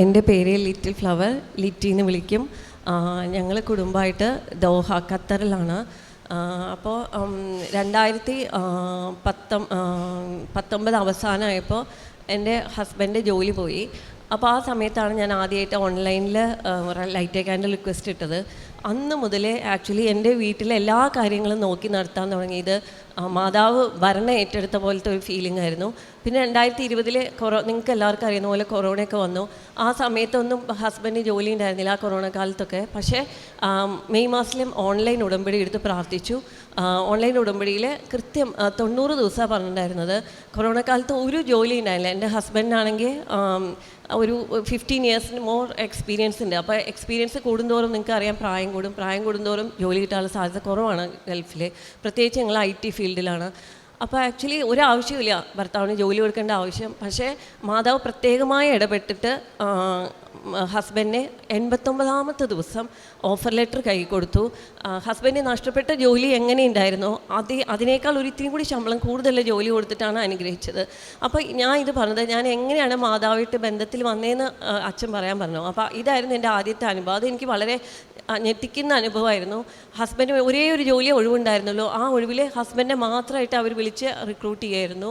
എൻ്റെ പേര് little flower, Litty എന്ന് വിളിക്കും. ഞങ്ങൾ കുടുംബമായിട്ട് ദോഹ ഖത്തറിലാണ്. അപ്പോൾ 2019 അവസാനമായപ്പോൾ എൻ്റെ ഹസ്ബൻഡ് ജോലി പോയി. അപ്പോൾ ആ സമയത്താണ് ഞാൻ ആദ്യമായിട്ട് ഓൺലൈനിൽ ലൈറ്റ് ക്യാൻഡിൽ റിക്വസ്റ്റ് ഇട്ടത്. അന്ന് മുതലേ ആക്ച്വലി എൻ്റെ വീട്ടിലെ എല്ലാ കാര്യങ്ങളും നോക്കി നടത്താൻ തുടങ്ങിയത് മാതാവ് ഭരണം ഏറ്റെടുത്ത പോലത്തെ ഒരു ഫീലിംഗ് ആയിരുന്നു. പിന്നെ 2020 നിങ്ങൾക്ക് എല്ലാവർക്കും അറിയുന്ന പോലെ കൊറോണയൊക്കെ വന്നു. ആ സമയത്തൊന്നും ഹസ്ബൻഡിന് ജോലി ഉണ്ടായിരുന്നില്ല ആ കൊറോണ കാലത്തൊക്കെ. പക്ഷേ മെയ് മാസത്തിലും ഓൺലൈൻ ഉടമ്പടി എടുത്ത് പ്രാർത്ഥിച്ചു. ഓൺലൈൻ ഉടമ്പടിയിൽ കൃത്യം 90 ദിവസമാണ് പറഞ്ഞിട്ടുണ്ടായിരുന്നത്. കൊറോണ കാലത്ത് ഒരു ജോലി ഉണ്ടായില്ല. എൻ്റെ ഹസ്ബൻഡിനാണെങ്കിൽ ഒരു 15 ഇയേഴ്സിന് മോർ എക്സ്പീരിയൻസ് ഉണ്ട്. അപ്പോൾ എക്സ്പീരിയൻസ് കൂടുന്തോറും നിങ്ങൾക്ക് അറിയാം പ്രായം കൂടുന്തോറും ജോലി കിട്ടാനുള്ള സാധ്യത കുറവാണ് ഗൾഫിൽ. പ്രത്യേകിച്ച് ഞങ്ങൾ IT ഫീൽഡിലാണ്. അപ്പോൾ ആക്ച്വലി ഒരാവശ്യമില്ല ഭർത്താവിന് ജോലി കൊടുക്കേണ്ട ആവശ്യം. പക്ഷേ മാതാവ് പ്രത്യേകമായി ഇടപെട്ടിട്ട് ഹസ്ബൻഡിനെ 89ാമത്തെ ദിവസം ഓഫർ ലെറ്റർ കൈ കൊടുത്തു. ഹസ്ബൻഡിന് നഷ്ടപ്പെട്ട ജോലി എങ്ങനെയുണ്ടായിരുന്നോ അതിനേക്കാൾ ഒരിത്തിരി കൂടി ശമ്പളം കൂടുതൽ ജോലി കൊടുത്തിട്ടാണ് അനുഗ്രഹിച്ചത്. അപ്പോൾ ഞാൻ ഇത് പറഞ്ഞത് ഞാൻ എങ്ങനെയാണ് മാതാവായിട്ട് ബന്ധത്തിൽ വന്നതെന്ന് അച്ഛൻ പറയാൻ പറഞ്ഞു. അപ്പോൾ ഇതായിരുന്നു എൻ്റെ ആദ്യത്തെ അനുഭവം. അതെനിക്ക് വളരെ ഞെട്ടിക്കുന്ന അനുഭവമായിരുന്നു. ഹസ്ബൻഡ് ഒരേ ഒരു ജോലി ഒഴിവുണ്ടായിരുന്നല്ലോ, ആ ഒഴിവിൽ ഹസ്ബൻഡിനെ മാത്രമായിട്ട് അവർ വിളിച്ച് റിക്രൂട്ട് ചെയ്യുമായിരുന്നു.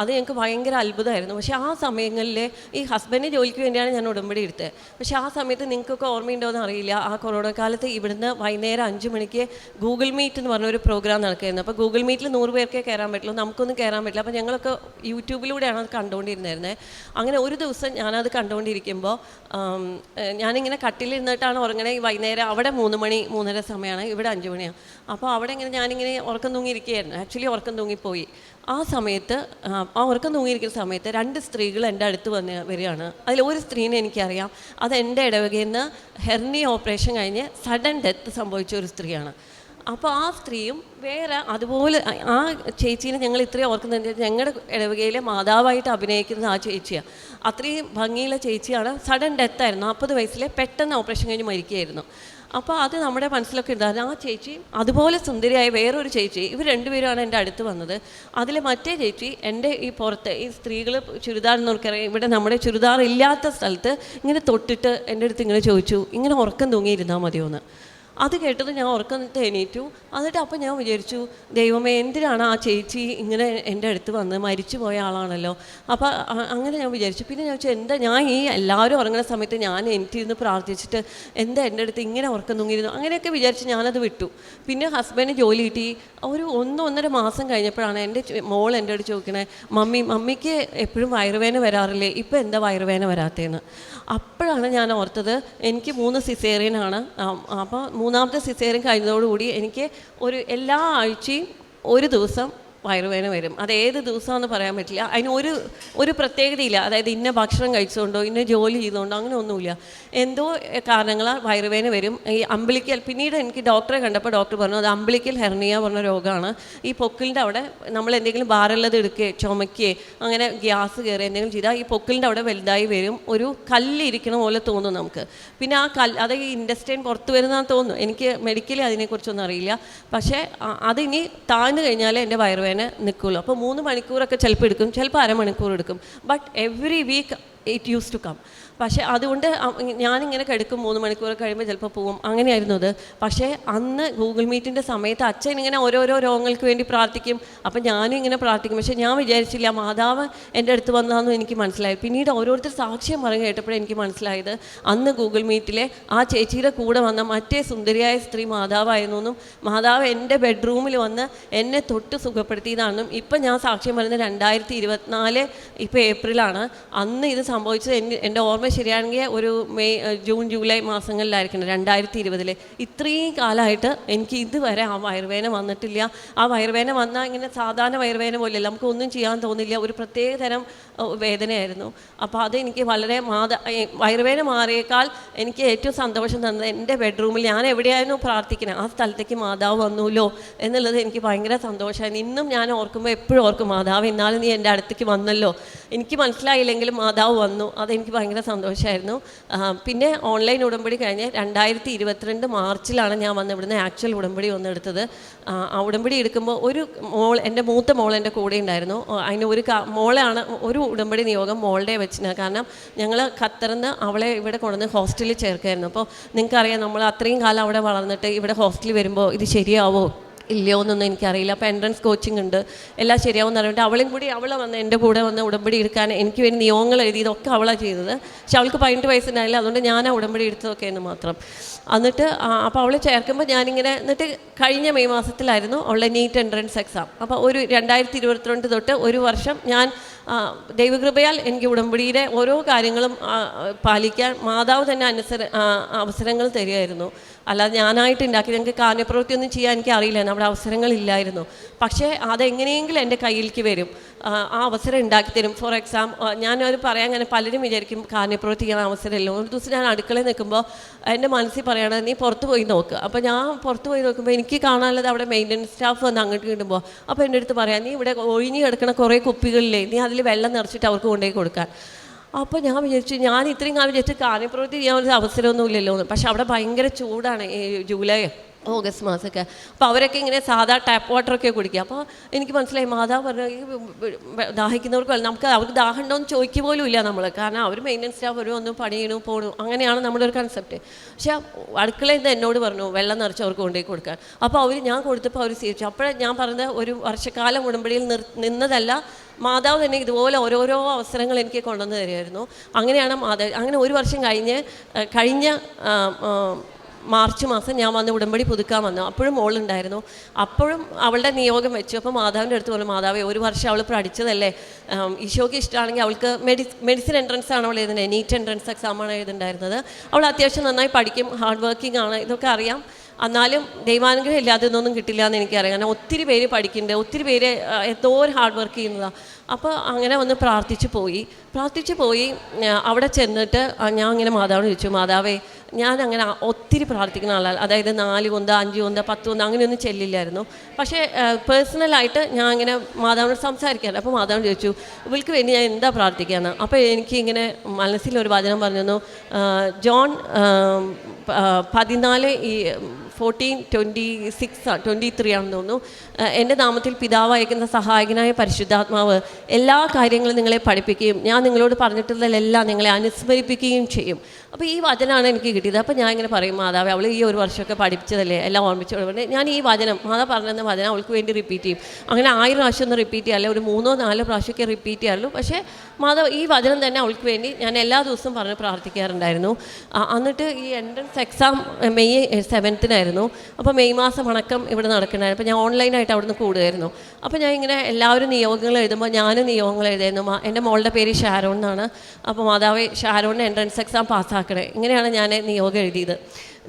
അത് ഞങ്ങൾക്ക് ഭയങ്കര അത്ഭുതമായിരുന്നു. പക്ഷേ ആ സമയങ്ങളിൽ ഈ ഹസ്ബൻഡ് ജോലിക്ക് വേണ്ടിയാണ് ഞാൻ ഉടമ്പടി എടുത്തത്. പക്ഷേ ആ സമയത്ത് നിങ്ങൾക്കൊക്കെ ഓർമ്മയുണ്ടോയെന്ന് അറിയില്ല, ആ കൊറോണ കാലത്ത് ഇവിടുന്ന് വൈകുന്നേരം 5 മണിക്ക് ഗൂഗിൾ മീറ്റ് എന്ന് പറഞ്ഞൊരു പ്രോഗ്രാം നടക്കുകയായിരുന്നു. അപ്പോൾ ഗൂഗിൾ മീറ്റിൽ 100 പേർക്കേ കയറാൻ പറ്റുള്ളൂ, നമുക്കൊന്നും കയറാൻ പറ്റില്ല. അപ്പോൾ ഞങ്ങളൊക്കെ യൂട്യൂബിലൂടെയാണ് അത് കണ്ടുകൊണ്ടിരുന്നത്. അങ്ങനെ ഒരു ദിവസം ഞാനത് കണ്ടുകൊണ്ടിരിക്കുമ്പോൾ ഞാനിങ്ങനെ കട്ടിലിരുന്നിട്ടാണ് ഉറങ്ങണേ. ഈ വൈകുന്നേരം അവിടെ 3 മണി 3:30 സമയമാണ്, ഇവിടെ 5 മണിയാണ്. അപ്പോൾ അവിടെ ഇങ്ങനെ ഞാനിങ്ങനെ ഉറക്കം തൂങ്ങിയിരിക്കുകയായിരുന്നു. ആക്ച്വലി ഉറക്കം തൂങ്ങിപ്പോയി. ആ സമയത്ത് ഉറക്കം തൂങ്ങിയിരിക്കുന്ന സമയത്ത് 2 സ്ത്രീകൾ എൻ്റെ അടുത്ത് വരികയാണ്. അതിൽ ഒരു സ്ത്രീനെ എനിക്കറിയാം, അത് എൻ്റെ ഇടവകയിൽ നിന്ന് ഹെർണിയ ഓപ്പറേഷൻ കഴിഞ്ഞ് സഡൻ ഡെത്ത് സംഭവിച്ച ഒരു സ്ത്രീയാണ്. അപ്പോൾ ആ സ്ത്രീയും വേറെ അതുപോലെ ആ ചേച്ചീനെ ഞങ്ങൾ ഇത്രയും ഓർക്കുന്നത് ഞങ്ങളുടെ ഇടവകയിലെ മാതാവായിട്ട് അഭിനയിക്കുന്നത് ആ ചേച്ചിയാണ്. അത്രയും ഭംഗിയുള്ള ചേച്ചിയാണ്. സഡൻ ഡെത്തായിരുന്നു, 40 വയസ്സിലെ പെട്ടെന്ന് ഓപ്പറേഷൻ കഴിഞ്ഞ് മരിക്കുകയായിരുന്നു. അപ്പോൾ അത് നമ്മുടെ മനസ്സിലൊക്കെ ഉണ്ടായിരുന്നു. ആ ചേച്ചി അതുപോലെ സുന്ദരിയായ വേറൊരു ചേച്ചി, ഇവർ 2 പേരുമാണ് എൻ്റെ അടുത്ത് വന്നത്. അതിൽ മറ്റേ ചേച്ചി എൻ്റെ ഈ പുറത്ത് ഈ സ്ത്രീകൾ ചുരിദാർ എന്നൊക്കെ ഇവിടെ നമ്മുടെ ചുരിദാർ ഇല്ലാത്ത സ്ഥലത്ത് ഇങ്ങനെ തൊട്ടിട്ട് എൻ്റെ അടുത്ത് ഇങ്ങനെ ചോദിച്ചു, ഇങ്ങനെ ഉറക്കം തൂങ്ങിയിരുന്നാൽ മതിയോന്ന്. അത് കേട്ടത് ഞാൻ ഉറക്കത്തെ എണീറ്റു. എന്നിട്ട് അപ്പോൾ ഞാൻ വിചാരിച്ചു, ദൈവമേ എന്തിനാണ് ആ ചേച്ചി ഇങ്ങനെ എൻ്റെ അടുത്ത് വന്ന് മരിച്ചു പോയ ആളാണല്ലോ. അപ്പോൾ അങ്ങനെ ഞാൻ വിചാരിച്ചു. പിന്നെ ഞാൻ എന്താ ഞാൻ ഈ എല്ലാവരും ഉറങ്ങുന്ന സമയത്ത് ഞാൻ എനിക്കിരുന്ന് പ്രാർത്ഥിച്ചിട്ട് എന്താ എൻ്റെ അടുത്ത് ഇങ്ങനെ ഉറക്കം തൂങ്ങിയിരുന്നു, അങ്ങനെയൊക്കെ വിചാരിച്ച് ഞാനത് വിട്ടു. പിന്നെ ഹസ്ബൻഡ് ജോലി കിട്ടി. ഒരു 1-1.5 മാസം കഴിഞ്ഞപ്പോഴാണ് എൻ്റെ മോൾ എൻ്റെ അടുത്ത് ചോദിക്കണേ, മമ്മിക്ക് എപ്പോഴും വയറുവേദന വരാറില്ലേ, ഇപ്പോൾ എന്താ വയറുവേദന വരാത്തതെന്ന്. അപ്പോഴാണ് ഞാൻ ഓർത്തത് എനിക്ക് 3 സിസേറിയനാണ്. അപ്പോൾ 3ാമത്തെ സിസേറിയൻ കഴിഞ്ഞതോടുകൂടി എനിക്ക് എല്ലാ ആഴ്ചയും ഒരു ദിവസം വയറുവേദന വരും. അത് ഏത് ദിവസമാണെന്ന് പറയാൻ പറ്റില്ല. അതിന് ഒരു പ്രത്യേകതയില്ല. അതായത് ഇന്ന ഭക്ഷണം കഴിച്ചുകൊണ്ടോ ഇന്ന ജോലി ചെയ്തുകൊണ്ടോ അങ്ങനെ ഒന്നുമില്ല. എന്തോ കാരണങ്ങളാൽ വയറുവേദന വരും. ഈ അമ്പിളിക്കൽ, പിന്നീട് എനിക്ക് ഡോക്ടറെ കണ്ടപ്പോൾ ഡോക്ടർ പറഞ്ഞു അത് അമ്പിളിക്കൽ ഹെർണിയ പറഞ്ഞ രോഗമാണ്. ഈ പൊക്കിളിൻ്റെ അവിടെ നമ്മൾ എന്തെങ്കിലും ഭാരമുള്ളത് എടുക്കുകയോ ചുമക്കുകയോ അങ്ങനെ ഗ്യാസ് കയറി എന്തെങ്കിലും ചെയ്താൽ ഈ പൊക്കിളിൻ്റെ അവിടെ വലുതായി വരും. ഒരു കല്ലിരിക്കണ പോലെ തോന്നും നമുക്ക്. പിന്നെ ആ അത് ഈ ഇൻഡസ്റ്റൈൻ പുറത്ത് വരുന്നതാണെന്ന് തോന്നുന്നു. എനിക്ക് മെഡിക്കലി അതിനെക്കുറിച്ചൊന്നും അറിയില്ല. പക്ഷേ അതിനി താഴ്ന്നു കഴിഞ്ഞാൽ എൻ്റെ വയറുവേദന നിൽക്കുള്ളൂ. അപ്പോൾ 3 മണിക്കൂറൊക്കെ ചിലപ്പോൾ എടുക്കും, ചിലപ്പോൾ അരമണിക്കൂർ എടുക്കും. But every week it use to come. പക്ഷേ അതുകൊണ്ട് ഞാനിങ്ങനെ കിടക്കും, 3 മണിക്കൂർ കഴിയുമ്പോൾ ചിലപ്പോൾ പോവും. അങ്ങനെയായിരുന്നു അത്. പക്ഷേ അന്ന് ഗൂഗിൾ മീറ്റിൻ്റെ സമയത്ത് അച്ഛൻ ഇങ്ങനെ ഓരോരോ രോഗങ്ങൾക്ക് വേണ്ടി പ്രാർത്ഥിക്കും. അപ്പം ഞാനും ഇങ്ങനെ പ്രാർത്ഥിക്കും. പക്ഷേ ഞാൻ വിചാരിച്ചില്ല മാതാവ് എൻ്റെ അടുത്ത് വന്നതെന്നും എനിക്ക് മനസ്സിലായി. പിന്നീട് ഓരോരുത്തർ സാക്ഷ്യം പറഞ്ഞു കേട്ടപ്പോഴേ എനിക്ക് മനസ്സിലായത് അന്ന് ഗൂഗിൾ മീറ്റിലെ ആ ചേച്ചിയുടെ കൂടെ വന്ന മറ്റേ സുന്ദരിയായ സ്ത്രീ മാതാവായിരുന്നു എന്നും മാതാവ് എൻ്റെ ബെഡ്റൂമിൽ വന്ന് എന്നെ തൊട്ട് സുഖപ്പെടുത്തിയതാണെന്നും. ഇപ്പം ഞാൻ സാക്ഷ്യം പറയുന്നത് 2024 ഇപ്പോൾ ഏപ്രിലാണ്. അന്ന് ഇത് സംഭവിച്ചത് എൻ്റെ ഓർമ്മ ശരിയാണെങ്കിൽ ഒരു ജൂൺ ജൂലൈ മാസങ്ങളിലായിരിക്കണം 2020. ഇത്രയും കാലമായിട്ട് എനിക്ക് ഇതുവരെ ആ വയറുവേദന വന്നിട്ടില്ല. ആ വയറുവേദന വന്നാൽ ഇങ്ങനെ സാധാരണ വയറുവേദന പോലെയല്ല, നമുക്കൊന്നും ചെയ്യാൻ തോന്നില്ല, ഒരു പ്രത്യേക തരം വേദനയായിരുന്നു. അപ്പോൾ അതെനിക്ക് വളരെ വയറുവേദന മാറിയേക്കാൾ എനിക്ക് ഏറ്റവും സന്തോഷം തന്നത് എൻ്റെ ബെഡ്റൂമിൽ ഞാൻ എവിടെയായിരുന്നു പ്രാർത്ഥിക്കുന്നത് ആ സ്ഥലത്തേക്ക് മാതാവ് വന്നുല്ലോ എന്നുള്ളത് എനിക്ക് ഭയങ്കര സന്തോഷമായിരുന്നു. ഇന്നും ഞാൻ ഓർക്കുമ്പോൾ എപ്പോഴും ഓർക്കും, മാതാവ് ഇന്നാലും നീ എൻ്റെ അടുത്തേക്ക് വന്നല്ലോ. എനിക്ക് മനസ്സിലായില്ലെങ്കിലും മാതാവ് വന്നു. അതെനിക്ക് ഭയങ്കര സന്തോഷമായിരുന്നു. പിന്നെ ഓൺലൈൻ ഉടമ്പടി കഴിഞ്ഞ് 2022 മാർച്ചിലാണ് ഞാൻ വന്ന് ഇവിടുന്ന് ആക്ച്വൽ ഉടമ്പടി വന്നെടുത്തത്. ആ ഉടമ്പടി എടുക്കുമ്പോൾ എൻ്റെ മൂത്ത മോൾ എൻ്റെ കൂടെ ഉണ്ടായിരുന്നു. അതിന് മോളെയാണ് ഒരു ഉടമ്പടി നിയോഗം മോളുടെ വെച്ചിന്. കാരണം ഞങ്ങൾ ഖത്തറിന്ന് അവളെ ഇവിടെ കൊണ്ടുവന്ന് ഹോസ്റ്റലിൽ ചേർക്കായിരുന്നു. അപ്പോൾ നിങ്ങൾക്കറിയാം, നമ്മൾ അത്രയും കാലം അവിടെ വളർന്നിട്ട് ഇവിടെ ഹോസ്റ്റലിൽ വരുമ്പോൾ ഇത് ശരിയാവോ ഇല്ലയോ എന്നൊന്നും എനിക്കറിയില്ല. അപ്പോൾ എൻട്രൻസ് കോച്ചിങ് ഉണ്ട്, എല്ലാം ശരിയാവുമെന്ന് പറഞ്ഞിട്ട് അവളെ വന്ന് എൻ്റെ കൂടെ വന്ന് ഉടമ്പടി എടുക്കാൻ എനിക്ക് വേണ്ടി നിയോഗങ്ങൾ എഴുതിയതൊക്കെ അവളാണ് ചെയ്തത്. പക്ഷെ അവൾക്ക് 18 വയസ്സുണ്ടായില്ല, അതുകൊണ്ട് ഞാൻ ആ ഉടമ്പടി എടുത്തതൊക്കെ എന്ന് മാത്രം. എന്നിട്ട് അപ്പോൾ അവളെ ചേർക്കുമ്പോൾ എന്നിട്ട് കഴിഞ്ഞ മെയ് മാസത്തിലായിരുന്നു അവളുടെ നീറ്റ് എൻട്രൻസ് എക്സാം. അപ്പോൾ 2022 തൊട്ട് ഒരു വർഷം ഞാൻ ദൈവകൃപയാൽ എനിക്ക് ഉടമ്പടിയുടെ ഓരോ കാര്യങ്ങളും പാലിക്കാൻ മാതാവ് തന്നെ അവസരങ്ങൾ തരികയായിരുന്നു. അല്ലാതെ ഞാനായിട്ട് ഉണ്ടാക്കി ഞങ്ങൾക്ക് കാര്യപ്രവൃത്തിയൊന്നും ചെയ്യാൻ എനിക്ക് അറിയില്ലായിരുന്നു, അവിടെ അവസരങ്ങളില്ലായിരുന്നു. പക്ഷേ അതെങ്ങനെയെങ്കിലും എൻ്റെ കയ്യിലേക്ക് വരും, ആ അവസരം ഉണ്ടാക്കി തരും. ഫോർ എക്സാമ്പിൾ ഞാനൊരു പറയാൻ അങ്ങനെ പലരും വിചാരിക്കും കാര്യപ്രവൃത്തി ചെയ്യാൻ അവസരമില്ല. ഒരു ദിവസം ഞാൻ അടുക്കളയിൽ നിൽക്കുമ്പോൾ എൻ്റെ മനസ്സിൽ പറയണത് നീ പുറത്ത് പോയി നോക്ക്. അപ്പോൾ ഞാൻ പുറത്ത് പോയി നോക്കുമ്പോൾ എനിക്ക് കാണാനുള്ളത് അവിടെ മെയിൻ്റനൻസ് സ്റ്റാഫ് വന്ന് അങ്ങോട്ട് കിട്ടുമ്പോൾ അപ്പോൾ എൻ്റെ അടുത്ത് പറയാം, നീ ഇവിടെ ഒഴിഞ്ഞ് കിടക്കുന്ന കുറേ കുപ്പികളിലേ, നീ അതിൽ വെള്ളം നിറച്ചിട്ട് അവർക്ക് കൊണ്ടുപോയി കൊടുക്കാൻ. അപ്പോൾ ഞാൻ വിചാരിച്ചു, ഞാൻ ഇത്രയും കാലം വിചാരിച്ചു കാര്യപ്രവൃത്തി ചെയ്യാൻ ഒരു അവസരമൊന്നും ഇല്ലല്ലോ എന്ന്. പക്ഷെ അവിടെ ഭയങ്കര ചൂടാണ്, ഈ ജൂലൈ ഓഗസ്റ്റ് മാസമൊക്കെ. അപ്പോൾ അവരൊക്കെ ഇങ്ങനെ സാധാ ടാപ്പ് വാട്ടറൊക്കെ കുടിക്കുക. അപ്പോൾ എനിക്ക് മനസ്സിലായി, മാതാവ് പറഞ്ഞു ഈ ദാഹിക്കുന്നവർക്ക് അവർക്ക് ദാഹം ഉണ്ടോയെന്ന് ചോദിക്കുക പോലും ഇല്ല നമ്മൾ. കാരണം അവർ മെയിൻ്റനൻസ് സ്റ്റാഫ് ഒന്നും പണി ചെയ്യണു പോകണു, അങ്ങനെയാണ് നമ്മുടെ ഒരു കൺസെപ്റ്റ്. പക്ഷേ അടുക്കളയിൽ നിന്ന് എന്നോട് പറഞ്ഞു വെള്ളം നിറച്ച് അവർക്ക് കൊണ്ടുപോയി കൊടുക്കാൻ. അപ്പോൾ ഞാൻ കൊടുത്തപ്പോൾ അവർ സ്വീകരിച്ചു. അപ്പോഴേ ഞാൻ പറഞ്ഞത് ഒരു വർഷക്കാലം ഉടമ്പടിയിൽ നിന്നതല്ല, മാതാവ് തന്നെ ഇതുപോലെ ഓരോരോ അവസരങ്ങൾ എനിക്ക് കൊണ്ടുവന്ന് തരുമായിരുന്നു. അങ്ങനെയാണ് അങ്ങനെ ഒരു വർഷം കഴിഞ്ഞ മാർച്ച് മാസം ഞാൻ വന്ന് ഉടമ്പടി പുതുക്കാൻ വന്നു. അപ്പോഴും മോളുണ്ടായിരുന്നു. അപ്പോഴും അവളുടെ നിയോഗം വെച്ചു. അപ്പോൾ മാതാവിൻ്റെ അടുത്ത് പറഞ്ഞു, മാതാവേ ഒരു വർഷം അവൾ പഠിച്ചതല്ലേ, ഈശോയ്ക്ക് ഇഷ്ടമാണെങ്കിൽ അവൾക്ക് മെഡിസിൻ എൻട്രൻസ് ആണ് അവൾ എഴുതുന്നത്, നീറ്റ് എൻട്രൻസ് എക്സാമാണ് എഴുതുന്നുണ്ടായിരുന്നത്. അവൾ അത്യാവശ്യം നന്നായി പഠിക്കും, ഹാർഡ് വർക്കിംഗ് ആണ്, ഇതൊക്കെ അറിയാം. എന്നാലും ദൈവാനുഗ്രഹം ഇല്ലാതെ ഇതൊന്നും കിട്ടില്ല എന്ന് എനിക്കറിയാം. കാരണം ഒത്തിരി പേര് പഠിക്കുന്നുണ്ട്, ഒത്തിരി പേര് എന്തോ ഒരു ഹാർഡ് വർക്ക് ചെയ്യുന്നതാണ്. അപ്പോൾ അങ്ങനെ വന്ന് പ്രാർത്ഥിച്ചു പോയി. അവിടെ ചെന്നിട്ട് ഞാൻ ഇങ്ങനെ മാതാവിനോട് ചോദിച്ചു, മാതാവേ ഞാൻ അങ്ങനെ ഒത്തിരി പ്രാർത്ഥിക്കുന്ന ആളാണ്, അതായത് 4 കൊന്ത 5 കൊന്ത 10 കൊന്ത അങ്ങനെയൊന്നും ചെല്ലില്ലായിരുന്നു. പക്ഷേ പേഴ്സണലായിട്ട് ഞാൻ ഇങ്ങനെ മാതാവിനോട് സംസാരിക്കാറ്. അപ്പോൾ മാതാവിനോട് ചോദിച്ചു ഇവൾക്ക് വേണ്ടി ഞാൻ എന്താ പ്രാർത്ഥിക്കുകയാണ്. അപ്പോൾ എനിക്ക് ഇങ്ങനെ മനസ്സിലൊരു വചനം പറഞ്ഞു, ജോൺ 14:23 ആണെന്ന് തോന്നുന്നു, എൻ്റെ നാമത്തിൽ പിതാവ് അയക്കുന്ന സഹായകനായ പരിശുദ്ധാത്മാവ് എല്ലാ കാര്യങ്ങളും നിങ്ങളെ പഠിപ്പിക്കുകയും ഞാൻ നിങ്ങളോട് പറഞ്ഞിട്ടുള്ളതെല്ലാം നിങ്ങളെ അനുസ്മരിപ്പിക്കുകയും ചെയ്യും. അപ്പോൾ ഈ വചനമാണ് എനിക്ക് കിട്ടിയത്. അപ്പോൾ ഞാൻ ഇങ്ങനെ പറയും, മാതാവ് അവൾ ഈ ഒരു വർഷമൊക്കെ പഠിപ്പിച്ചതല്ലേ, എല്ലാം ഓർമ്മിച്ചോളൂ. ഞാൻ ഈ വചനം മാതാവ് പറഞ്ഞെന്ന വചനം അവൾക്ക് വേണ്ടി റിപ്പീറ്റ് ചെയ്യും. അങ്ങനെ 1000 പ്രാവശ്യം ഒന്നും റിപ്പീറ്റ് ചെയ്യാറില്ല, ഒരു 3-4 പ്രാവശ്യമൊക്കെ റിപ്പീറ്റ് ചെയ്യാറുള്ളൂ. പക്ഷേ മാതാവ് ഈ വചനം തന്നെ അവൾക്ക് വേണ്ടി ഞാൻ എല്ലാ ദിവസവും പറഞ്ഞ് പ്രാർത്ഥിക്കാറുണ്ടായിരുന്നു. എന്നിട്ട് ഈ എൻട്രൻസ് എക്സാം മെയ് 7-നായിരുന്നു. അപ്പോൾ മെയ് മാസം അടക്കം ഇവിടെ നടക്കണമായിരുന്നു. അപ്പോൾ ഞാൻ ഓൺലൈനായിട്ട് അവിടെ നിന്ന് കൂടുമായിരുന്നു. അപ്പോൾ ഞാൻ ഇങ്ങനെ എല്ലാവരും നിയോഗങ്ങൾ എഴുതുമ്പോൾ ഞാനും നിയോഗങ്ങൾ എഴുതായിരുന്നു. എൻ്റെ മോളുടെ പേര് ഷാരോൺ എന്നാണ്. അപ്പോൾ മാതാവ് ഷാരോണിൻ്റെ എൻട്രൻസ് എക്സാം പാസ്സാക്കണേ, ഇങ്ങനെയാണ് ഞാൻ നിയോഗം എഴുതിയത്.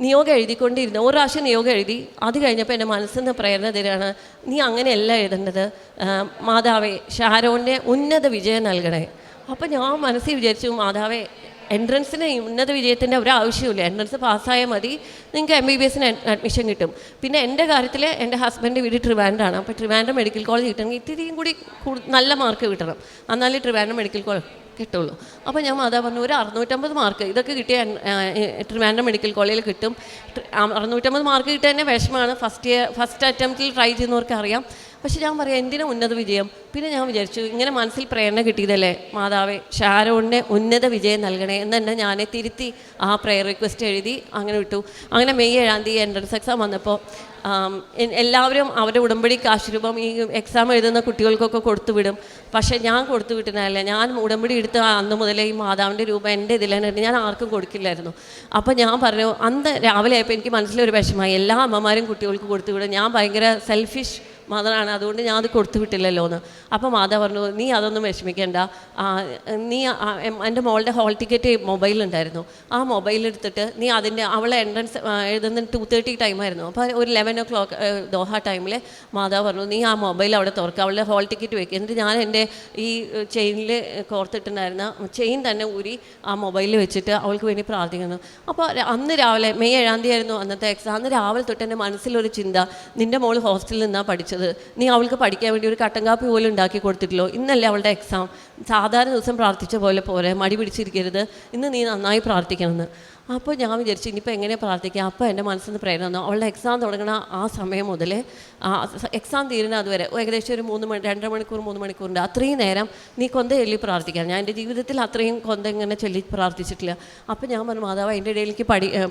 നിയോഗം എഴുതിക്കൊണ്ടിരുന്നു. ഒരു പ്രാവശ്യം നിയോഗം എഴുതി, അത് കഴിഞ്ഞപ്പോൾ എൻ്റെ മനസ്സിൽ നിന്ന് പ്രേരണ തരാണ്, നീ അങ്ങനെയല്ല എഴുതേണ്ടത്, മാതാവേ ഷാരോണിൻ്റെ ഉന്നത വിജയം നൽകണേ. അപ്പോൾ ഞാൻ മനസ്സിൽ വിചാരിച്ചു, മാതാവേ എൻട്രൻസിന് ഉന്നത വിജയത്തിൻ്റെ ഒരു ആവശ്യമില്ല, എൻട്രൻസ് പാസ്സായാൽ മതി, നിങ്ങൾക്ക് MBBS അഡ്മിഷൻ കിട്ടും. പിന്നെ എൻ്റെ കാര്യത്തിൽ എൻ്റെ ഹസ്ബൻഡ് വീട് ട്രിവാൻഡ്രാണ്. അപ്പോൾ ട്രിവാൻഡ്രം മെഡിക്കൽ കോളേജ് കിട്ടണമെങ്കിൽ ഇത്തിരിയും കൂടി നല്ല മാർക്ക് കിട്ടണം, എന്നാലേ ട്രിവാൻഡ്രം മെഡിക്കൽ കോളേജ് കിട്ടുള്ളൂ. അപ്പോൾ ഞാൻ മാതാ പറഞ്ഞു, ഒരു 650 മാർക്ക് ഇതൊക്കെ കിട്ടിയ ട്രിവാൻഡ്രം മെഡിക്കൽ കോളേജിൽ കിട്ടും. 650 മാർക്ക് കിട്ടിയ തന്നെ വിഷമമാണ്, ഫസ്റ്റ് അറ്റംപ്റ്റിൽ ട്രൈ ചെയ്യുന്നവർക്ക് അറിയാം. പക്ഷെ ഞാൻ പറയാം, എന്തിനാ ഉന്നത വിജയം? പിന്നെ ഞാൻ വിചാരിച്ചു, ഇങ്ങനെ മനസ്സിൽ പ്രേരണ കിട്ടിയതല്ലേ, മാതാവേ ഷാരോണിനെ ഉന്നത വിജയം നൽകണേ എന്ന് തന്നെ ഞാൻ തിരുത്തി ആ പ്രെയർ റിക്വസ്റ്റ് എഴുതി അങ്ങനെ വിട്ടു. അങ്ങനെ മെയ് 7 എൻട്രൻസ് എക്സാം വന്നപ്പോൾ എല്ലാവരും അവരുടെ ഉടമ്പടി കാശുരൂപം ഈ എക്സാം എഴുതുന്ന കുട്ടികൾക്കൊക്കെ കൊടുത്തു വിടും. പക്ഷേ ഞാൻ കൊടുത്തു വിട്ടുന്നതല്ല, ഞാൻ ഉടമ്പടി എടുത്ത് അന്ന് മുതലേ ഈ മാതാവിൻ്റെ രൂപ എൻ്റെ ഇതിലാണ് ഞാൻ ആർക്കും കൊടുക്കില്ലായിരുന്നു. അപ്പോൾ ഞാൻ പറഞ്ഞു, അന്ന് രാവിലെ ആയപ്പോൾ എനിക്ക് മനസ്സിലൊരു വിഷമമായി, എല്ലാ അമ്മമാരും കുട്ടികൾക്ക് കൊടുത്തു വിടും, ഞാൻ ഭയങ്കര സെൽഫിഷ് മദറാണ്, അതുകൊണ്ട് ഞാൻ അത് കൊടുത്തു വിട്ടില്ലല്ലോ എന്ന്. അപ്പോൾ മാതാ പറഞ്ഞു, നീ അതൊന്നും വിഷമിക്കേണ്ട, നീ എൻ്റെ മോളുടെ ഹോൾ ടിക്കറ്റ് മൊബൈലുണ്ടായിരുന്നു, ആ മൊബൈലെടുത്തിട്ട് നീ അവളെ എൻട്രൻസ് എഴുതുന്ന 2:30 ടൈമായിരുന്നു. അപ്പോൾ ഒരു 11 o'clock ദോഹ ടൈമിൽ മാതാ പറഞ്ഞു, നീ ആ മൊബൈൽ അവിടെ തുറക്കുക, അവളുടെ ഹോൾ ടിക്കറ്റ് വയ്ക്കുക. എന്നിട്ട് ഞാൻ എൻ്റെ ഈ ചെയിനിൽ കോർത്തിട്ടുണ്ടായിരുന്ന ചെയിൻ തന്നെ ഊരി ആ മൊബൈലിൽ വെച്ചിട്ട് അവൾക്ക് വേണ്ടി പ്രാർത്ഥിക്കുന്നു. അപ്പോൾ അന്ന് രാവിലെ മെയ് 7 ആയിരുന്നു അന്നത്തെ എക്സാം. അന്ന് രാവിലെ തൊട്ട് എൻ്റെ മനസ്സിലൊരു ചിന്ത, നിൻ്റെ മോൾ ഹോസ്റ്റലിൽ നിന്നാണ് പഠിച്ചത്, കാണിച്ചത്? നീ അവൾക്ക് പഠിക്കാൻ വേണ്ടി ഒരു കട്ടൻ കാപ്പി പോലും ഉണ്ടാക്കി കൊടുത്തിട്ടില്ലോ? ഇന്നല്ലേ അവളുടെ എക്സാം, സാധാരണ ദിവസം പ്രാർത്ഥിച്ച പോലെ പോരെ, മടി പിടിച്ചിരിക്കരുത്, ഇന്ന് നീ നന്നായി പ്രാർത്ഥിക്കണമെന്ന്. അപ്പോൾ ഞാൻ വിചാരിച്ചു ഇനിയിപ്പോൾ എങ്ങനെ പ്രാർത്ഥിക്കുക. അപ്പോൾ എൻ്റെ മനസ്സിൽ നിന്ന് പ്രേരണ വന്നു, അവളുടെ എക്സാം തുടങ്ങണ ആ സമയം മുതൽ എക്സാം തീരുന്ന അതുവരെ ഏകദേശം ഒരു 2 മണിക്കൂർ 3 മണിക്കൂറുണ്ട്. അത്രയും നേരം നീ കൊന്ത ചൊല്ലി പ്രാർത്ഥിക്കാം. ഞാൻ എൻ്റെ ജീവിതത്തിൽ അത്രയും കൊന്ത ഇങ്ങനെ ചൊല്ലി പ്രാർത്ഥിച്ചിട്ടില്ല. അപ്പോൾ ഞാൻ പറഞ്ഞു, മാതാവ് അതിൻ്റെ ഇടയിലേക്ക്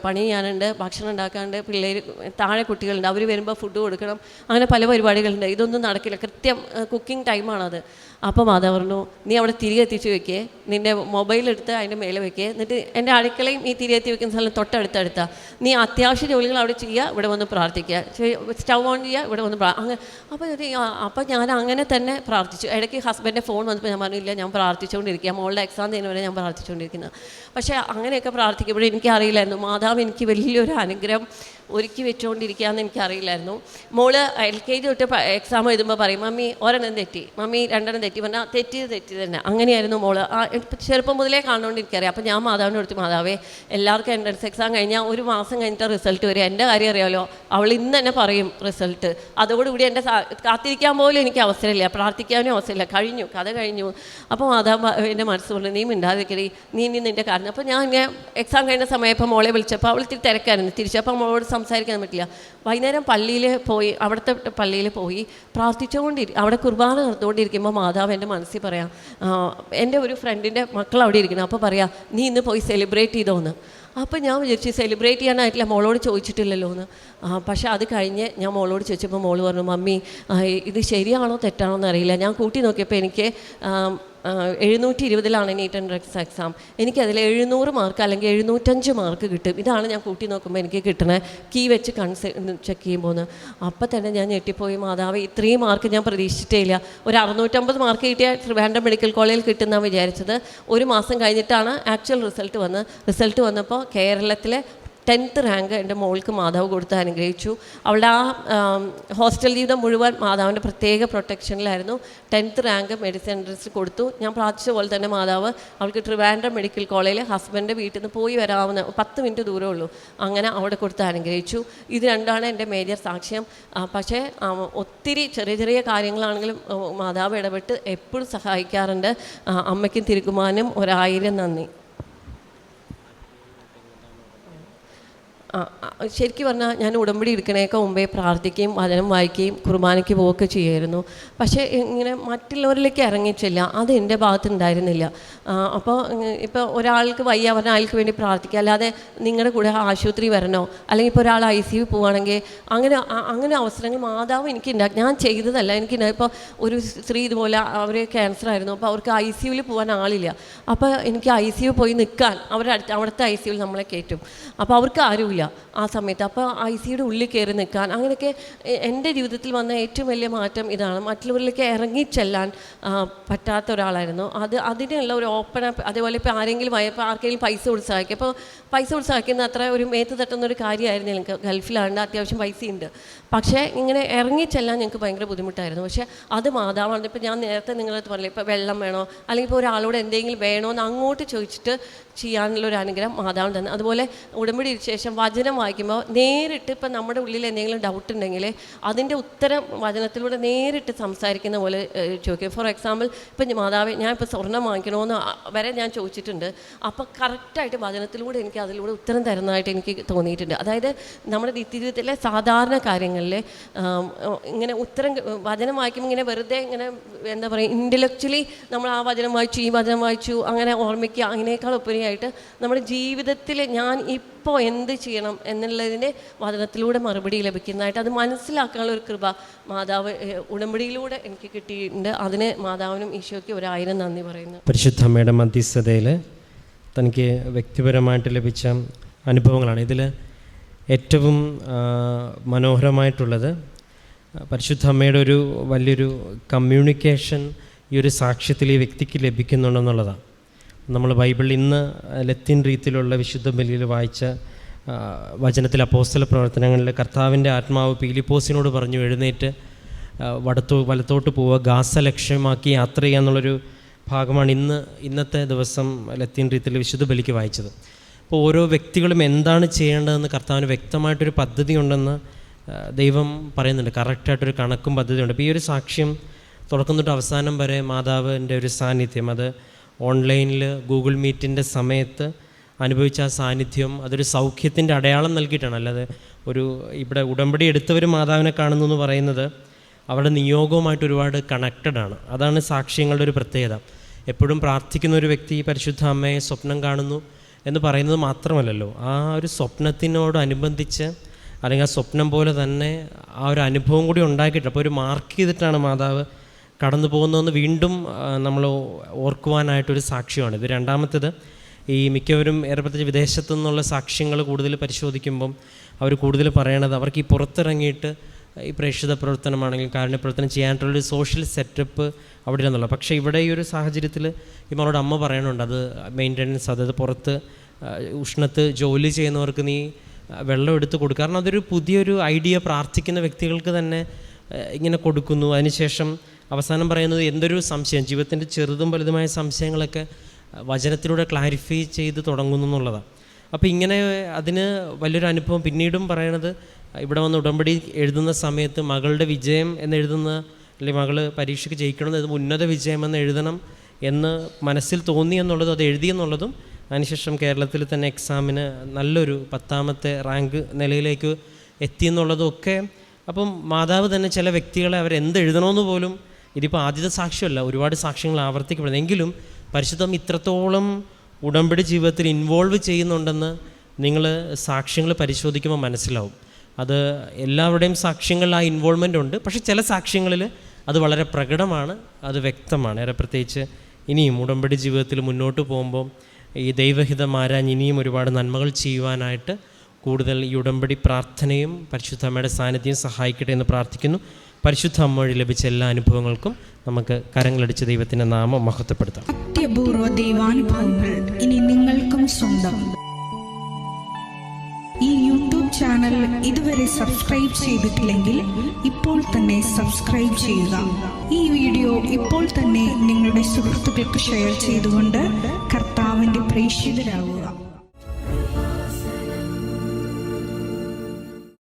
പണി ചെയ്യാനുണ്ട്, ഭക്ഷണം ഉണ്ടാക്കാണ്ട്, പിള്ളേർ താഴെ കുട്ടികളുണ്ട്, അവർ വരുമ്പോൾ ഫുഡ് കൊടുക്കണം, അങ്ങനെ പല പരിപാടികളുണ്ട്, ഇതൊന്നും നടക്കില്ല, കൃത്യം കുക്കിംഗ് ടൈമാണത്. അപ്പോൾ മാതാവ് പറഞ്ഞു, നീ അവിടെ തിരികെ എത്തിച്ച് വെക്കേ, നിൻ്റെ മൊബൈലെടുത്ത് അതിൻ്റെ മേലെ വെക്കേ, എന്നിട്ട് എൻ്റെ അടുക്കളയും ഈ തിരികെ എത്തി വെക്കുന്ന സ്ഥലം തൊട്ടടുത്തെടുത്താൽ നീ അത്യാവശ്യ ജോലികൾ അവിടെ ചെയ്യുക, ഇവിടെ വന്ന് പ്രാർത്ഥിക്കുക, സ്റ്റൗ ഓൺ ചെയ്യുക, ഇവിടെ വന്ന് അങ്ങനെ. അപ്പോൾ ഞാൻ അങ്ങനെ തന്നെ പ്രാർത്ഥിച്ചു. ഇടയ്ക്ക് ഹസ്ബൻഡിൻ്റെ ഫോൺ വന്നപ്പോൾ ഞാൻ പറഞ്ഞില്ല, ഞാൻ പ്രാർത്ഥിച്ചുകൊണ്ടിരിക്കുക, മോളുടെ എക്സാം ചെയ്യുന്ന വരെ ഞാൻ പ്രാർത്ഥിച്ചുകൊണ്ടിരിക്കുന്നത്. പക്ഷേ അങ്ങനെയൊക്കെ പ്രാർത്ഥിക്കുമ്പോഴേ എനിക്കറിയില്ലായിരുന്നു മാതാവ് എനിക്ക് വലിയൊരു അനുഗ്രഹം ഒരുക്കി വെച്ചുകൊണ്ടിരിക്കുകയെന്ന് എനിക്കറിയില്ലായിരുന്നു. മോള് LKG തൊട്ട് എക്സാം എഴുതുമ്പോൾ പറയും, മമ്മി ഒരെണ്ണം തെറ്റി, മമ്മി 2 തെറ്റി, പറഞ്ഞാൽ തെറ്റി തന്നെ. അങ്ങനെയായിരുന്നു മോള്. ചെറുപ്പം മുതലേ കാണുകൊണ്ട് എനിക്കറിയാം. അപ്പോൾ ഞാൻ മാതാവിൻ്റെ അടുത്ത്, മാതാവേ എല്ലാവർക്കും എൻട്രൻസ് എക്സാം കഴിഞ്ഞാൽ 1 മാസം കഴിഞ്ഞിട്ട് റിസൾട്ട് വരും, എൻ്റെ കാര്യം അറിയാമല്ലോ, അവൾ ഇന്ന് തന്നെ പറയും റിസൾട്ട്, അതോടുകൂടി എൻ്റെ കാത്തിരിക്കാൻ പോലും എനിക്ക് അവസരമില്ല, പ്രാർത്ഥിക്കാനും അവസരമില്ല, കഴിഞ്ഞു, കഥ കഴിഞ്ഞു. അപ്പോൾ മാതാവ് എൻ്റെ മനസ്സ് പറഞ്ഞു, നീ മിണ്ടാതിരിക്കടി, നീ ഇനി നിൻ്റെ കാരണം. അപ്പോൾ ഞാൻ ഇങ്ങനെ എക്സാം കഴിഞ്ഞ സമയം ഇപ്പോൾ മോളെ വിളിച്ചപ്പോൾ അവൾ ഇത്തിരി തിരക്കായിരുന്നു, തിരിച്ചപ്പോൾ മോളോട് സംസാരിക്കാൻ പറ്റില്ല. വൈകുന്നേരം പള്ളിയിൽ പോയി, അവിടുത്തെ പള്ളിയിൽ പോയി അവിടെ കുർബാന നടന്നുകൊണ്ടിരിക്കുമ്പോൾ മാതാവ് എൻ്റെ മനസ്സിൽ പറയാം, എൻ്റെ ഒരു ഫ്രണ്ടിൻ്റെ മക്കൾ അവിടെ ഇരിക്കണം, അപ്പോൾ പറയാം, നീ ഇന്ന് പോയി സെലിബ്രേറ്റ് ചെയ്തോന്ന്. അപ്പോൾ ഞാൻ വിചാരിച്ചു സെലിബ്രേറ്റ് ചെയ്യാനായിട്ടില്ല, മോളോട് ചോദിച്ചിട്ടില്ലല്ലോ എന്ന്. പക്ഷേ അത് കഴിഞ്ഞ് ഞാൻ മോളോട് ചോദിച്ചപ്പോൾ മോള് പറഞ്ഞു, മമ്മി ഇത് ശരിയാണോ തെറ്റാണോ എന്നറിയില്ല, ഞാൻ കൂട്ടി നോക്കിയപ്പോൾ എനിക്ക് 720 നീറ്റ് എൻട്രൻസ് എക്സാം, എനിക്കതിൽ 700 മാർക്ക് അല്ലെങ്കിൽ 705 മാർക്ക് കിട്ടും. ഇതാണ് ഞാൻ കൂട്ടി നോക്കുമ്പോൾ എനിക്ക് കിട്ടണേ, കീ വെച്ച് ചെക്ക് ചെയ്യുമ്പോൾ. അപ്പം തന്നെ ഞാൻ ഞെട്ടിപ്പോയി, മാതാവ് ഇത്രയും മാർക്ക് ഞാൻ പ്രതീക്ഷിച്ചിട്ടേ ഇല്ല. ഒരു 650 മാർക്ക് കിട്ടിയാൽ ട്രിവാൻഡ്രം മെഡിക്കൽ കോളേജിൽ കിട്ടുമെന്നാണ് വിചാരിച്ചത്. 1 മാസം കഴിഞ്ഞിട്ടാണ് ആക്ച്വൽ റിസൾട്ട് വന്നപ്പോൾ കേരളത്തിലെ 10th റാങ്ക് എൻ്റെ മോൾക്ക് മാതാവ് കൊടുത്ത് അനുഗ്രഹിച്ചു. അവളുടെ ആ ഹോസ്റ്റൽ ജീവിതം മുഴുവൻ മാതാവിൻ്റെ പ്രത്യേക പ്രൊട്ടക്ഷനിലായിരുന്നു. 10th റാങ്ക് മെഡിസിൻ എൻട്രൻസ് കൊടുത്തു. ഞാൻ പ്രാർത്ഥിച്ച പോലെ തന്നെ മാതാവ് അവൾക്ക് ട്രിവാൻഡ്രം മെഡിക്കൽ കോളേജിൽ ഹസ്ബൻഡിൻ്റെ വീട്ടിൽ നിന്ന് പോയി വരാവുന്ന 10 മിനിറ്റ് ദൂരമേ ഉള്ളൂ, അങ്ങനെ അവിടെ കൊടുത്ത് അനുഗ്രഹിച്ചു. ഇത് രണ്ടാണ് എൻ്റെ മേജർ സാക്ഷ്യം. പക്ഷേ ഒത്തിരി ചെറിയ കാര്യങ്ങളാണെങ്കിലും മാതാവ് ഇടപെട്ട് എപ്പോഴും സഹായിക്കാറുണ്ട്. അമ്മയ്ക്കും തിരുക്കുമാനും 1000 നന്ദി. ശരിക്കും പറഞ്ഞാൽ ഞാൻ ഉടമ്പടി എടുക്കണേക്കാൾ മുമ്പേ പ്രാർത്ഥിക്കുകയും വചനം വായിക്കുകയും കുർബാനയ്ക്ക് പോവുകയൊക്കെ ചെയ്യുമായിരുന്നു. പക്ഷേ ഇങ്ങനെ മറ്റുള്ളവരിലേക്ക് ഇറങ്ങിച്ചില്ല, അത് എൻ്റെ ഭാഗത്തുണ്ടായിരുന്നില്ല. അപ്പോൾ ഇപ്പോൾ ഒരാൾക്ക് വയ്യ പറഞ്ഞാൽ അയാൾക്ക് വേണ്ടി പ്രാർത്ഥിക്കുക, അല്ലാതെ നിങ്ങളുടെ കൂടെ ആശുപത്രി വരണോ, അല്ലെങ്കിൽ ഇപ്പോൾ ഒരാൾ ICU പോവുകയാണെങ്കിൽ അങ്ങനെ അവസരങ്ങൾ മാതാവ് എനിക്കുണ്ടാക്കി. ഞാൻ ചെയ്തതല്ല, എനിക്കുണ്ടായി. ഇപ്പോൾ ഒരു സ്ത്രീ ഇതുപോലെ അവർ ക്യാൻസർ ആയിരുന്നു, അപ്പോൾ അവർക്ക് ICUവിൽ പോകാൻ ആളില്ല. അപ്പോൾ എനിക്ക് ICU പോയി നിൽക്കാൻ അവിടുത്തെ ICUവിൽ നമ്മളെ കയറ്റും. അപ്പോൾ അവർക്ക് ആരുമില്ല ആ സമയത്ത്. അപ്പോൾ ICUയുടെ ഉള്ളിൽ കയറി നിൽക്കാൻ, അങ്ങനെയൊക്കെ എൻ്റെ ജീവിതത്തിൽ വന്ന ഏറ്റവും വലിയ മാറ്റം ഇതാണ്. മറ്റുള്ളവരിലേക്ക് ഇറങ്ങിച്ചെല്ലാൻ പറ്റാത്ത ഒരാളായിരുന്നു. അതിനുള്ള ഒരു ഓപ്പൺ അപ്പ്. അതേപോലെ ഇപ്പോൾ ആർക്കെങ്കിലും പൈസ കൊടുത്ത് സഹായിക്കും. അപ്പോൾ പൈസ കൊടുത്ത് സഹായിക്കുന്ന അത്ര ഒരു മേത്ത് തട്ടുന്നൊരു കാര്യമായിരുന്നു. എനിക്ക് ഗൾഫിലാണ്ട് അത്യാവശ്യം പൈസയുണ്ട്, പക്ഷേ ഇങ്ങനെ ഇറങ്ങിച്ചെല്ലാൻ ഞങ്ങൾക്ക് ഭയങ്കര ബുദ്ധിമുട്ടായിരുന്നു. പക്ഷേ അത് മാതാവാണ്. ഇപ്പോൾ ഞാൻ നേരത്തെ നിങ്ങളടുത്ത് പറഞ്ഞില്ല, ഇപ്പോൾ വെള്ളം വേണോ അല്ലെങ്കിൽ ഇപ്പോൾ ഒരാളോട് എന്തെങ്കിലും വേണോ എന്ന് അങ്ങോട്ട് ചോദിച്ചിട്ട് ചെയ്യാനുള്ളൊരു അനുഗ്രഹം മാതാവ് തന്നെ. അതുപോലെ ഉടമ്പടി ശേഷം വചനം വായിക്കുമ്പോൾ നേരിട്ട് ഇപ്പം നമ്മുടെ ഉള്ളിൽ എന്തെങ്കിലും ഡൗട്ട് ഉണ്ടെങ്കിൽ അതിൻ്റെ ഉത്തരം വചനത്തിലൂടെ നേരിട്ട് സംസാരിക്കുന്ന പോലെ ചോദിക്കും. ഫോർ എക്സാമ്പിൾ, ഇപ്പം മാതാവ് ഞാൻ ഇപ്പോൾ സ്വർണ്ണം വാങ്ങിക്കണമെന്ന് വരെ ഞാൻ ചോദിച്ചിട്ടുണ്ട്. അപ്പോൾ കറക്റ്റായിട്ട് വചനത്തിലൂടെ എനിക്ക് അതിലൂടെ ഉത്തരം തരുന്നതായിട്ട് എനിക്ക് തോന്നിയിട്ടുണ്ട്. അതായത് നമ്മുടെ നിത്യജീവിതത്തിലെ സാധാരണ കാര്യങ്ങളിൽ ഇങ്ങനെ വചനം വായിക്കുമ്പോൾ ഇങ്ങനെ വെറുതെ ഇങ്ങനെ എന്താ പറയുക, ഇൻ്റലക്ച്വലി നമ്മൾ ആ വചനം വായിച്ചു ഈ വചനം വായിച്ചു അങ്ങനെ ഓർമ്മിക്കുക, അതിനേക്കാൾ ഉപരിയായിട്ട് നമ്മുടെ ജീവിതത്തിൽ ഞാൻ ഇപ്പോൾ എന്ത് ചെയ്യണം എന്നുള്ളതിൻ്റെ വചനത്തിലൂടെ മറുപടി ലഭിക്കുന്നതായിട്ട് അത് മനസ്സിലാക്കാനുള്ള ഒരു കൃപ മാതാവ് ഉടമ്പടിയിലൂടെ എനിക്ക് കിട്ടിയിട്ടുണ്ട്. അതിന് മാതാവിനും ഈശോയ്ക്ക് 1000 നന്ദി പറയുന്നു. പരിശുദ്ധ അമ്മയുടെ മധ്യസ്ഥതയിൽ തനിക്ക് വ്യക്തിപരമായിട്ട് ലഭിച്ച അനുഭവങ്ങളാണ് ഇതിൽ ഏറ്റവും മനോഹരമായിട്ടുള്ളത്. പരിശുദ്ധ അമ്മയുടെ ഒരു വലിയൊരു കമ്മ്യൂണിക്കേഷൻ ഈ ഒരു സാക്ഷ്യത്തിൽ ഈ വ്യക്തിക്ക് ലഭിക്കുന്നുണ്ടെന്നുള്ളതാണ്. നമ്മൾ ബൈബിളിൽ ഇന്ന് ലത്തീൻ രീതിയിലുള്ള വിശുദ്ധ ബലിയിൽ വായിച്ച വചനത്തിൽ അപ്പോസ്തല പ്രവർത്തനങ്ങളിൽ കർത്താവിൻ്റെ ആത്മാവ് പീലിപ്പോസിനോട് പറഞ്ഞു, എഴുന്നേറ്റ് വലത്തോട്ട് പോവുക, ഗാസ ലക്ഷ്യമാക്കി യാത്ര ചെയ്യുക എന്നുള്ളൊരു ഭാഗമാണ് ഇന്നത്തെ ദിവസം ലത്തീൻ രീതിയിൽ വിശുദ്ധ ബലിക്ക് വായിച്ചത്. അപ്പോൾ ഓരോ വ്യക്തികളും എന്താണ് ചെയ്യേണ്ടതെന്ന് കർത്താവിന് വ്യക്തമായിട്ടൊരു പദ്ധതി ഉണ്ടെന്ന് ദൈവം പറയുന്നുണ്ട്, കറക്റ്റായിട്ടൊരു കണക്കും പദ്ധതിയുണ്ട്. അപ്പോൾ ഈ ഒരു സാക്ഷ്യം തുടക്കം തൊട്ട് അവസാനം വരെ മാതാവിൻ്റെ ഒരു സാന്നിധ്യം, അത് ഓൺലൈനിൽ ഗൂഗിൾ മീറ്റിൻ്റെ സമയത്ത് അനുഭവിച്ച ആ സാന്നിധ്യം അതൊരു സൗഖ്യത്തിൻ്റെ അടയാളം നൽകിയിട്ടാണ്. അല്ലാതെ ഇവിടെ ഉടമ്പടി എടുത്തവർ മാതാവിനെ കാണുന്നു എന്ന് പറയുന്നത് അവരുടെ നിയോഗവുമായിട്ട് ഒരുപാട് കണക്റ്റഡാണ്. അതാണ് സാക്ഷ്യങ്ങളുടെ ഒരു പ്രത്യേകത. എപ്പോഴും പ്രാർത്ഥിക്കുന്ന ഒരു വ്യക്തി പരിശുദ്ധ അമ്മയെ സ്വപ്നം കാണുന്നു എന്ന് പറയുന്നത് മാത്രമല്ലല്ലോ, ആ ഒരു സ്വപ്നത്തിനോടനുബന്ധിച്ച് അല്ലെങ്കിൽ ആ സ്വപ്നം പോലെ തന്നെ ആ ഒരു അനുഭവം കൂടി ഉണ്ടാക്കിയിട്ട്, അപ്പോൾ ഒരു മാർക്ക് ചെയ്തിട്ടാണ് മാതാവ് കടന്നു പോകുന്നതെന്ന് വീണ്ടും നമ്മൾ ഓർക്കുവാനായിട്ടൊരു സാക്ഷ്യമാണ് ഇത്. രണ്ടാമത്തേത്, ഈ മിക്കവരും ഏറെ പ്രത്യേകിച്ച് വിദേശത്തു നിന്നുള്ള സാക്ഷ്യങ്ങൾ കൂടുതൽ പരിശോധിക്കുമ്പം അവർ കൂടുതൽ പറയണത് അവർക്ക് ഈ പുറത്തിറങ്ങിയിട്ട് ഈ പ്രേക്ഷിത പ്രവർത്തനമാണെങ്കിലും കാരുണ്യ പ്രവർത്തനം ചെയ്യാനായിട്ടുള്ളൊരു സോഷ്യൽ സെറ്റപ്പ് അവിടെ ഇല്ലെന്നുള്ളത്. പക്ഷേ ഇവിടെ ഈ ഒരു സാഹചര്യത്തിൽ ഈ മകളോട് അമ്മ പറയണുണ്ട്, അത് മെയിൻ്റനൻസ്, അതായത് പുറത്ത് ഉഷ്ണത്ത് ജോലി ചെയ്യുന്നവർക്ക് നീ വെള്ളം എടുത്ത് കൊടുക്കുക. കാരണം അതൊരു പുതിയൊരു ഐഡിയ പ്രാർത്ഥിക്കുന്ന വ്യക്തികൾക്ക് തന്നെ ഇങ്ങനെ കൊടുക്കുന്നു. അതിനുശേഷം അവസാനം പറയുന്നത് എന്തൊരു സംശയം, ജീവിതത്തിൻ്റെ ചെറുതും വലുതുമായ സംശയങ്ങളൊക്കെ വചനത്തിലൂടെ ക്ലാരിഫൈ ചെയ്ത് തുടങ്ങുന്നു എന്നുള്ളതാണ്. അപ്പോൾ ഇങ്ങനെ അതിന് വലിയൊരു അനുഭവം. പിന്നീടും പറയണത്, ഇവിടെ വന്ന് ഉടമ്പടി എഴുതുന്ന സമയത്ത് മകളുടെ വിജയം എന്നെഴുതുന്ന, അല്ലെങ്കിൽ മകൾ പരീക്ഷയ്ക്ക് ജയിക്കണമെന്ന് ഉന്നത വിജയമെന്ന് എഴുതണം എന്ന് മനസ്സിൽ തോന്നി എന്നുള്ളതും അത് എഴുതിയെന്നുള്ളതും, അതിനുശേഷം കേരളത്തിൽ തന്നെ എക്സാമിന് നല്ലൊരു 10ാമത്തെ റാങ്ക് നിലയിലേക്ക് എത്തിയെന്നുള്ളതും ഒക്കെ. അപ്പം മാതാവ് തന്നെ ചില വ്യക്തികളെ അവരെന്തെഴുതണമെന്ന് പോലും, ഇതിപ്പോൾ ആദ്യത്തെ സാക്ഷ്യമല്ല, ഒരുപാട് സാക്ഷ്യങ്ങൾ ആവർത്തിക്കപ്പെടുന്നത്, എങ്കിലും പരിശുദ്ധം ഇത്രത്തോളം ഉടമ്പടി ജീവിതത്തിൽ ഇൻവോൾവ് ചെയ്യുന്നുണ്ടെന്ന് നിങ്ങൾ സാക്ഷ്യങ്ങൾ പരിശോധിക്കുമ്പോൾ മനസ്സിലാവും. അത് എല്ലാവരുടെയും സാക്ഷ്യങ്ങളിൽ ആ ഇൻവോൾവ്മെൻ്റ് ഉണ്ട്, പക്ഷേ ചില സാക്ഷ്യങ്ങളിൽ അത് വളരെ പ്രകടമാണ്, അത് വ്യക്തമാണ്. ഏറെ പ്രത്യേകിച്ച് ഇനിയും ഉടമ്പടി ജീവിതത്തിൽ മുന്നോട്ട് പോകുമ്പോൾ ഈ ദൈവഹിതം ആരാഞ്ഞ് ഇനിയും ഒരുപാട് നന്മകൾ ചെയ്യുവാനായിട്ട് കൂടുതൽ ഈ ഉടമ്പടി പ്രാർത്ഥനയും പരിശുദ്ധ അമ്മയുടെ സാന്നിധ്യം സഹായിക്കട്ടെ എന്ന് പ്രാർത്ഥിക്കുന്നു. പരിശുദ്ധ അമ്മ വഴി ലഭിച്ച എല്ലാ അനുഭവങ്ങൾക്കും നമുക്ക് കരങ്ങളടിച്ച് ദൈവത്തിൻ്റെ നാമം മഹത്വപ്പെടുത്താം. അത്യപൂർവ ദൈവാനുഭവങ്ങൾ ഇനി നിങ്ങൾക്കും സ്വന്തം. ഈ യൂട്യൂബ് ചാനൽ ഇതുവരെ സബ്സ്ക്രൈബ് ചെയ്തിട്ടില്ലെങ്കിൽ ഇപ്പോൾ തന്നെ സബ്സ്ക്രൈബ് ചെയ്യുക. ഈ വീഡിയോ ഇപ്പോൾ തന്നെ നിങ്ങളുടെ സുഹൃത്തുക്കൾക്ക് ഷെയർ ചെയ്തുകൊണ്ട് കർത്താവിൻ്റെ പ്രേക്ഷിതരാകുക.